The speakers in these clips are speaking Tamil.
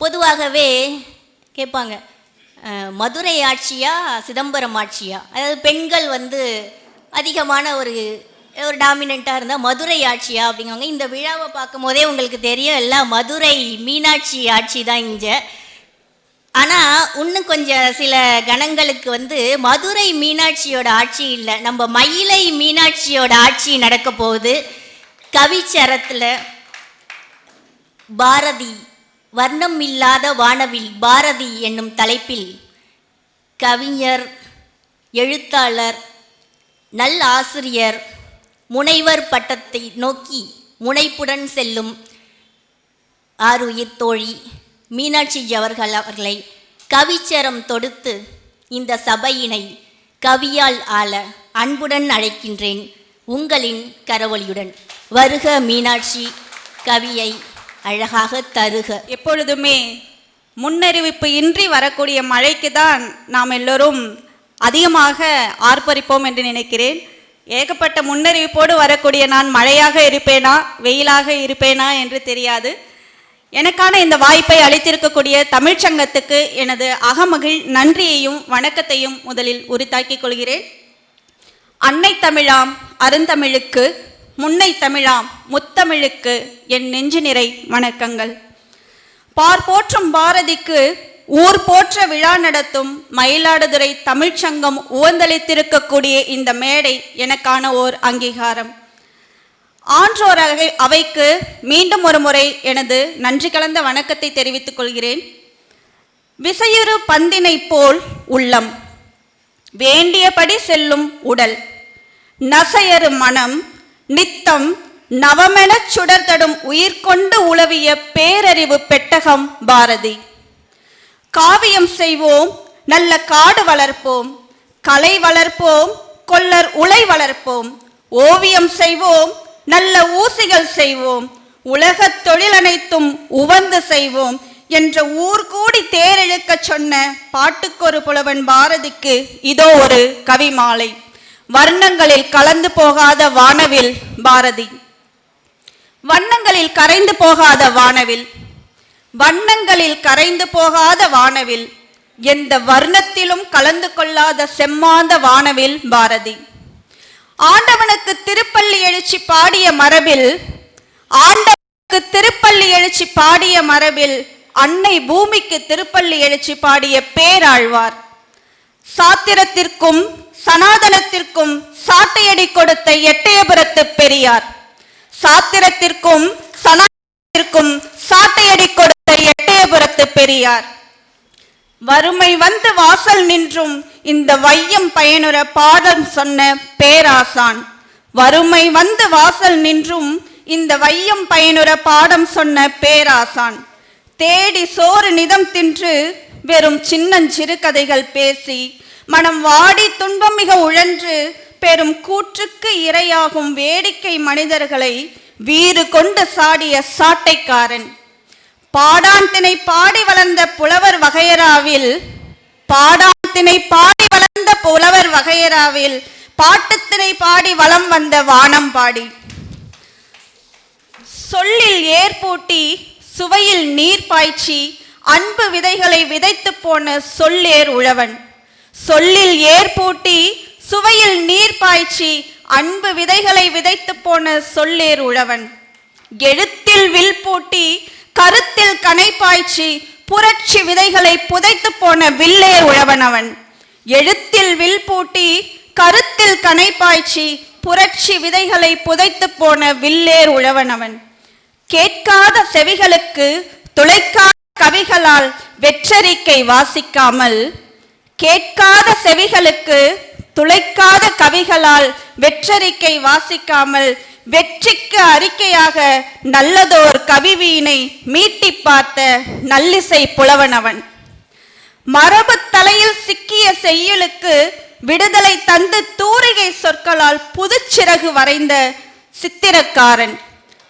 பொதுவாகவே கேட்பாங்க, மதுரை ஆட்சியா சிதம்பரம் ஆட்சியா? அதாவது பெண்கள் அதிகமான ஒரு டாமினண்ட்டாக இருந்தால் மதுரை ஆட்சியா அப்படிங்குவாங்க. இந்த விழாவை பார்க்கும் போதே உங்களுக்கு தெரியும், எல்லாம் மதுரை மீனாட்சி ஆட்சி தான் இங்கே. ஆனால் இன்னும் கொஞ்சம் சில கணங்களுக்கு மதுரை மீனாட்சியோட ஆட்சி இல்லை, நம்ம மயிலை மீனாட்சியோட ஆட்சி நடக்க போகுது. கவிச்சரத்தில் பாரதி வர்ணம் இல்லாத வானவில் பாரதி என்னும் தலைப்பில் கவிஞர், எழுத்தாளர், நல் ஆசிரியர், முனைவர் பட்டத்தை நோக்கி முனைப்புடன் செல்லும் ஆருயிர் தோழி மீனாட்சி அவர்களை கவிச்சரம் தொடுத்து இந்த சபையினை கவியால் ஆள அன்புடன் அழைக்கின்றேன். உங்களின் கரவொலியுடன் வருக மீனாட்சி, கவியை அழகாக தருக. எப்பொழுதுமே முன்னறிவிப்பு இன்றி வரக்கூடிய மழைக்கு தான் நாம் எல்லோரும் அதிகமாக ஆர்ப்பரிப்போம் என்று நினைக்கிறேன். ஏகப்பட்ட முன்னறிவிப்போடு வரக்கூடிய நான் மழையாக இருப்பேனா வெயிலாக இருப்பேனா என்று தெரியாது. எனக்கான இந்த வாய்ப்பை அளித்திருக்கக்கூடிய தமிழ்ச்சங்கத்துக்கு எனது அகமகிழ் நன்றியையும் வணக்கத்தையும் முதலில் உரித்தாக்கிக் கொள்கிறேன். அன்னை தமிழாம் அருந்தமிழுக்கு, முன்னை தமிழாம் முத்தமிழுக்கு என் நெஞ்சு நிறை வணக்கங்கள். பார் போற்றும் பாரதிக்கு ஊர் போற்ற விழா நடத்தும் மயிலாடுதுறை தமிழ்ச்சங்கம் உவந்தளித்திருக்கக்கூடிய இந்த மேடை எனக்கான ஓர் அங்கீகாரம். ஆன்றோர் அவைக்கு மீண்டும் ஒரு முறை எனது நன்றி கலந்த வணக்கத்தை தெரிவித்துக் கொள்கிறேன். விசையுறு பந்தினை போல் உள்ளம், வேண்டியபடி செல்லும் உடல், நசையறு மனம், நித்தம் நவமெனச் சுடர்தடும் உயிர் கொண்டு உளவிய பேரறிவு பெட்டகம் பாரதி. காவியம் செய்வோம், நல்ல காடு வளர்ப்போம், கலை வளர்ப்போம், கொல்லர் உலை வளர்ப்போம், ஓவியம் செய்வோம், நல்ல ஊசிகள் செய்வோம், உலகத் தொழில் அனைத்தும் உவந்து செய்வோம் என்ற ஊர் கூடி தேரெழுக்க சொன்ன பாட்டுக்கொரு புலவன் பாரதிக்கு இதோ ஒரு கவி மாலை. வர்ணங்களில் கலந்து போகாத வானவில் பாரதி, வண்ணங்களில் கரைந்து போகாத வானவில், வண்ணங்களில் கரைந்து போகாத வானவில், எந்த வர்ணத்திலும் கலந்து கொள்ளாத செம்மாந்த வானவில் பாரதி. ஆண்டவனுக்கு திருப்பள்ளி எழுச்சி பாடிய மரபில், ஆண்டவனுக்கு திருப்பள்ளி எழுச்சி பாடிய மரபில் அன்னை பூமிக்கு திருப்பள்ளி எழுச்சி பாடிய பேராழ்வார். சாத்திரத்திற்கும் சனாதனத்திற்கும் சாட்டையடி கொடுத்த எட்டயபுரத்து பெரியார், சாத்திரத்திற்கும் சனாதனத்திற்கும் சாட்டையடி கொடுத்த எட்டயபுரத்து பெரியார். வறுமை வந்து வாசல் நின்றும் இந்த வையம் பயனுற பாடம் சொன்ன பேராசான், வறுமை வந்து வாசல் நின்றும் இந்த வையம் பயனுற பாடம் சொன்ன பேராசான். தேடி சோறு நிதம் தின்று வெறும் சின்னஞ்சிறு கதைகள் பேசி மனம் வாடி துன்பம் மிக உழன்று பெரும் கூற்றுக்கு இரையாகும் வேடிக்கை மனிதர்களை வீறு கொண்டு சாடிய சாட்டைக்காரன். பாடாந்தினை பாடி வளர்ந்த புலவர் வகையராவில், பாடாந்தினை பாடி வளர்ந்த புலவர் வகையராவில் பாட்டுத்தினை பாடி வலம் வந்த வானம் பாடி. சொல்லில் ஏற்பூட்டி சுவையில் நீர் பாய்ச்சி அன்பு விதைகளை விதைத்து போன சொல்லேர் உழவன். சொல்லில் ஏற்பூட்டி சுவையில் நீர் பாய்ச்சி அன்பு விதைகளை விதைத்து போன சொல்லேர் உழவன். எழுத்தில் வில் பூட்டி கருத்தில் கனை பாய்ச்சி புரட்சி விதைகளை புதைத்து போன வில்லேர் உழவனவன். எழுத்தில் வில் பூட்டி கருத்தில் கனை பாய்ச்சி புரட்சி விதைகளை புதைத்து போன வில்லேர் உழவனவன். கேட்காத செவிகளுக்கு துளைக்காத கவிகளால் வெற்றறிக்கை வாசிக்காமல், கேட்காத செவிகளுக்கு துளைக்காத கவிகளால் வெற்றறிக்கை வாசிக்காமல் வெற்றிக்கு அறிக்கையாக நல்லதோர் கவிவீனை மீட்டி பார்த்த நல்லிசை புலவனவன். மரபு தலையில் சிக்கிய செய்யுளுக்கு விடுதலை தந்து தூரிகை சொற்களால் புதுச்சிறகு வரைந்த சித்திரக்காரன்.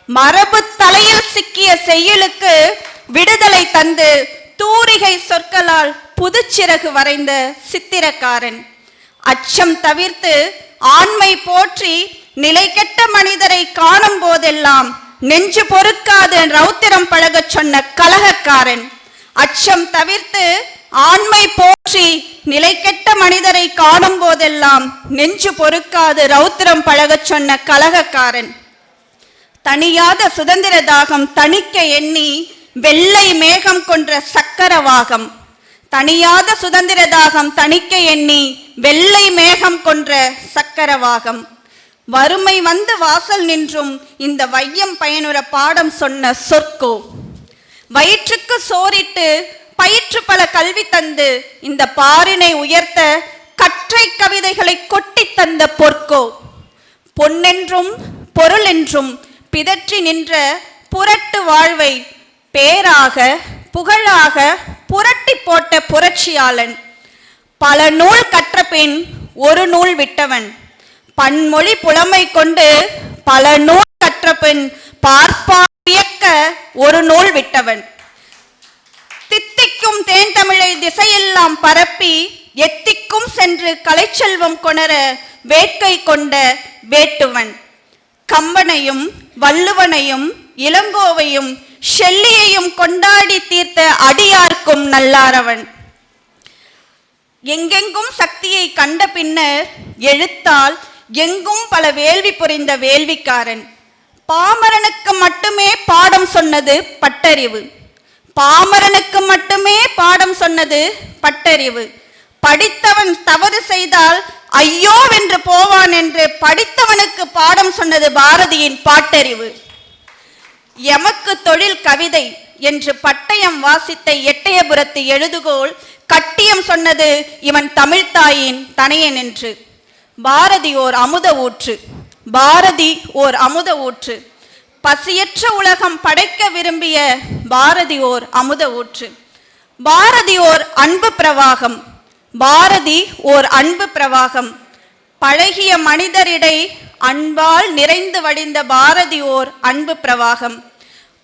மரபு தலையில் சிக்கிய செய்யுளுக்கு விடுதலை தந்து தூரிகை சொற்களால் புதுச்சிறகு வரைந்த சித்திரக்காரன். அச்சம் தவிர்த்து ஆண்மை போற்றி நிலை கெட்ட மனிதரை காணும் போதெல்லாம் நெஞ்சு பொறுக்காது ரௌத்திரம் பழகச் சொன்ன கலகக்காரன். அச்சம் தவிர்த்து ஆண்மை போற்றி நிலைக்கெட்ட மனிதரை காணும் போதெல்லாம் நெஞ்சு பொறுக்காது ரௌத்திரம் பழகச் சொன்ன கலகக்காரன். தனியாத சுதந்திர தாகம் தணிக்க எண்ணி வெள்ளை மேகம் கொன்ற சக்கரவாகம். தனியாத சுதந்திர தாகம் தணிக்க எண்ணி வெள்ளை மேகம் கொன்ற சக்கரவாகம். வறுமை வந்து வாசல் நின்றும் இந்த வையம் பயனுற பாடம் சொன்ன சொற்கோ. வயிற்றுக்கு சோறிட்டு பயிற்று பல கல்வி தந்து இந்த பாரினை உயர்த்த கற்றை கவிதைகளை கொட்டி தந்த பொற்கோ. பொன்னென்றும் பொருள் என்றும் பிதற்றி நின்ற புரட்டு வாழ்வை பேராக புகழாக புரட்டி போட்ட புரட்சியாளன். பல நூல் கற்ற பின் ஒரு நூல் விட்டவன். பன்மொழி புலமை கொண்டு பல நூல் கற்ற பின் பார்ப்பார்க்க ஒரு நூல் விட்டவன். தித்திக்கும் தேன் தமிழை திசையெல்லாம் பரப்பி எத்திக்கும் சென்று கலைச்செல்வம் கொணர வேட்கை கொண்ட வேட்டுவன். கம்பனையும் வள்ளுவனையும் இளங்கோவையும் ஷெல்லியையும் கொண்டாடி தீர்த்த அடியார்க்கும் நல்லாரவன். எங்கெங்கும் சக்தியை கண்ட பின்னர் எழுத்தால் எங்கும் பல வேள்வி புரிந்த வேள்விக்காரன். பாமரனுக்கு மட்டுமே பாடம் சொன்னது பட்டறிவு. பாமரனுக்கு மட்டுமே பாடம் சொன்னது பட்டறிவு. படித்தவன் தவறு செய்தால் ஐயோ வென்று போவான் என்று படித்தவனுக்கு பாடம் சொன்னது பாரதியின் பாட்டறிவு. எமக்கு தொழில் கவிதை என்று பட்டயம் வாசித்த எட்டயபுரத்து எழுதுகோள் கட்டியம் சொன்னது இவன் தமிழ்த்தாயின் தனையன் என்று. பாரதி ஓர் அமுத ஊற்று. பாரதி ஓர் அமுத ஊற்று. பசியற்ற உலகம் படைக்க விரும்பிய பாரதி ஓர் அமுத ஊற்று. பாரதி ஓர் அன்பு பிரவாகம். பாரதி ஓர் அன்பு பிரவாகம். பழகிய மனிதரிடை அன்பால் நிறைந்து வடிந்த பாரதி ஓர் அன்பு பிரவாகம்.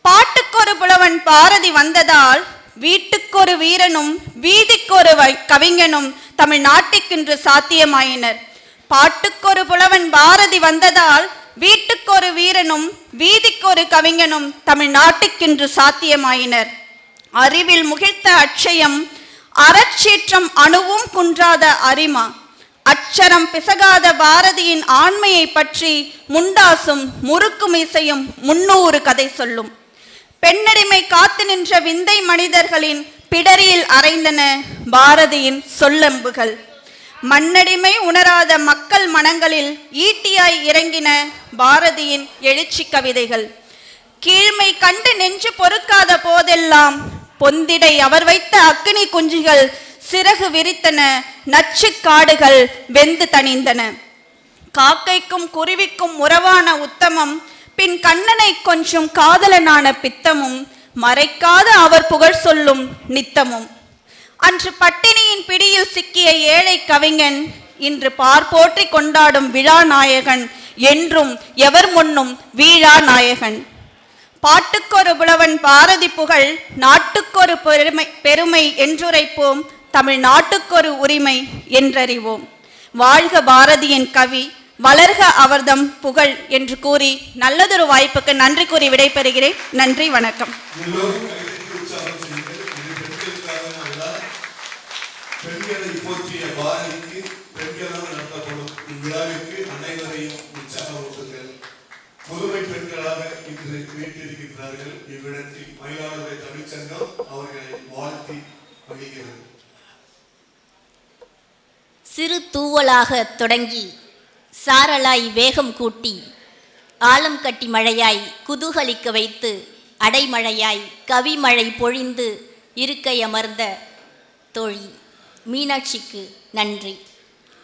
பாட்டுக்கொரு புலவன் பாரதி வந்ததால் வீட்டுக்கொரு வீரனும் வீதிக்கொரு கவிஞனும் தமிழ்நாட்டுக்கென்று சாத்தியமாயினர். பாட்டுக்கொரு புலவன் பாரதி வந்ததால் வீட்டுக்கொரு வீரனும் வீதிக்கொரு கவிஞனும் தமிழ்நாட்டுக்கென்று சாத்தியமாயினர். அறிவில் முகிழ்த்த அட்சயம் அறச்சீற்றம் அணுவும் குன்றாத அரிமா. அச்சரம் பிசகாத பாரதியின் ஆண்மையை பற்றி முண்டாசும் முறுக்கு மீசையும் 300 கதை சொல்லும். பெண்ணடிமை காத்து நின்ற விந்தை மனிதர்களின் பிடரியில் அறைந்தன பாரதியின் சொல்லம்புகள். மண்ணடிமை உணராத மக்கள் மனங்களில் ஈட்டியாய் இறங்கின பாரதியின் எழுச்சி கவிதைகள். கீழ்மை கண்டு நெஞ்சு பொறுக்காத போதெல்லாம் பொந்திடை அவர் வைத்த அக்கினி குஞ்சுகள் சிறகு விரித்தன. நச்சு காடுகள் வெந்து தணிந்தன. காக்கைக்கும் குருவிக்கும் உறவான உத்தமம் பின் கண்ணனை கொஞ்சம் காதலனான பித்தமும் மறைக்காத அவர் புகழ் சொல்லும் நித்தமும். அன்று பட்டினியின் பிடியில் சிக்கிய ஏழை கவிஞன் இன்று பார்ப்போற்றி கொண்டாடும் விழா நாயகன். என்றும் எவர் முன்னும் வீழா நாயகன். பாட்டுக்கொரு புலவன் பாரதி புகழ் நாட்டுக்கொரு பெருமை என்றுரைப்போம். தமிழ் நாட்டுக்கொரு உரிமை என்றறிவோம். வாழ்க பாரதியின் கவி, வளர்க அவர்தம் புகழ் என்று கூறி நல்லதொரு வாய்ப்புக்கு நன்றி கூறி விடைபெறுகிறேன். நன்றி, வணக்கம். பெண்களை போற்றிய பாரதிக்கு பெண்களால் நடத்தப்படும் இவ்விழாவிற்கு அனைவரையும் உற்சாகப்படுத்துங்கள். புதுமை பெண்களாக இன்று வீட்டிருக்கின்றார்கள். இவ்விடத்தில் மயிலாடுதுறை தமிழ்ச்சங்கம் அவர்களை வாழ்த்தி மகிழ்கிறது. சிறு தூவலாக தொடங்கி சாரலாய் வேகம் கூட்டி ஆலம் கட்டி மழையாய் குதூகலிக்க வைத்து அடைமழையாய் கவிமழை பொழிந்து இருக்கை அமர்ந்த தோழி மீனாட்சிக்கு நன்றி.